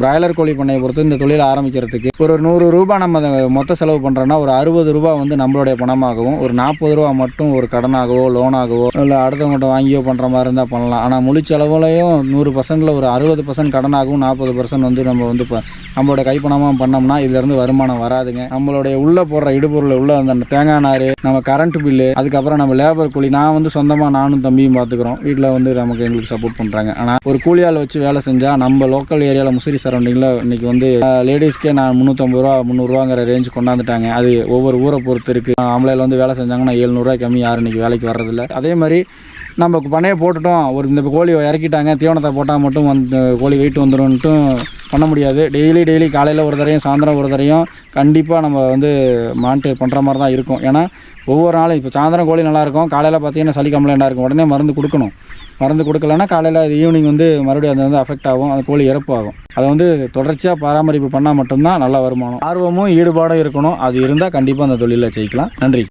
Broiler கோழி பண்ணையை பொறுத்து இந்த தொழில் ஆரம்பிக்கிறதுக்கு ஒரு 100 ரூபாய் நம்ம மொத்த செலவு பண்ணுறோன்னா ஒரு 60 ரூபாய் வந்து நம்மளுடைய பணமாகவும் ஒரு 40 ரூபா மட்டும் ஒரு கடனாகவோ லோனாகவோ இல்லை அடுத்தவங்கள்ட்ட வாங்கியோ பண்ணுற மாதிரி இருந்தால் பண்ணலாம். ஆனால் முழு செலவுலையும் 100%ல் ஒரு 60% கடனாகவும் 40% வந்து நம்ம வந்து இப்போ நம்மளோட கைப்பணமாக பண்ணோம்னா இதுலேருந்து வருமானம் வராதுங்க. நம்மளுடைய உள்ளே போடுற இடுபொருள் உள்ள அந்த தேங்காய் நார், நம்ம கரண்ட் பில்லு, அதுக்கப்புறம் நம்ம லேபர் கூலி. நான் வந்து சொந்தமாக நானும் தம்பியும் பார்த்துக்குறோம். வீட்டில் வந்து எங்களுக்கு சப்போர்ட் பண்ணுறாங்க. ஆனால் ஒரு கூலியால் வச்சு வேலை செஞ்சால் நம்ம லோக்கல் ஏரியாவில் முசிறி சரௌண்டிங்கில் இன்றைக்கி வந்து லேடிஸ்க்கே நான் 350 ரூபா 300 ரூபாங்கிற ரேஞ்சு கொண்டாந்துட்டாங்க. அது ஒவ்வொரு ஊரை பொறுத்து இருக்குது. ஆம்பளையில் வந்து வேலை செஞ்சாங்கன்னா 700 ரூபாய் கம்மி யாரும் இன்றைக்கி வேலைக்கு வர்றதில்ல. அதே மாதிரி நம்ம பண்ணையை போட்டுட்டோம், ஒரு இந்த கோழி இறக்கிட்டாங்க, தீவனத்தை போட்டால் மட்டும் வந்து கோழி வெயிட் வந்துடும்ன்ட்டும் பண்ண முடியாது. டெய்லி காலையில் ஒரு தரையும் சாயந்தரம் ஒரு தரையும் கண்டிப்பாக நம்ம வந்து மானிட்டர் பண்ணுற மாதிரி தான் இருக்கும். ஏன்னா ஒவ்வொரு நாளும் இப்போ சாயந்தரம் கோழி நல்லாயிருக்கும், காலையில் பார்த்தீங்கன்னா சளி கம்ப்ளைண்ட்டாக இருக்கும், உடனே மருந்து கொடுக்கணும். மருந்து கொடுக்கலன்னா காலையில் அது ஈவினிங் வந்து மறுபடியும் அது வந்து அஃபெக்ட் ஆகும், அந்த கோழி இறப்பு ஆகும். அதை வந்து தொடர்ச்சியாக பராமரிப்பு பண்ணால் மட்டும்தான் நல்ல வருமானம். ஆர்வமும் ஈடுபாடும் இருக்கணும். அது இருந்தால் கண்டிப்பாக அந்த தொழிலில் ஜெயிக்கலாம். நன்றி.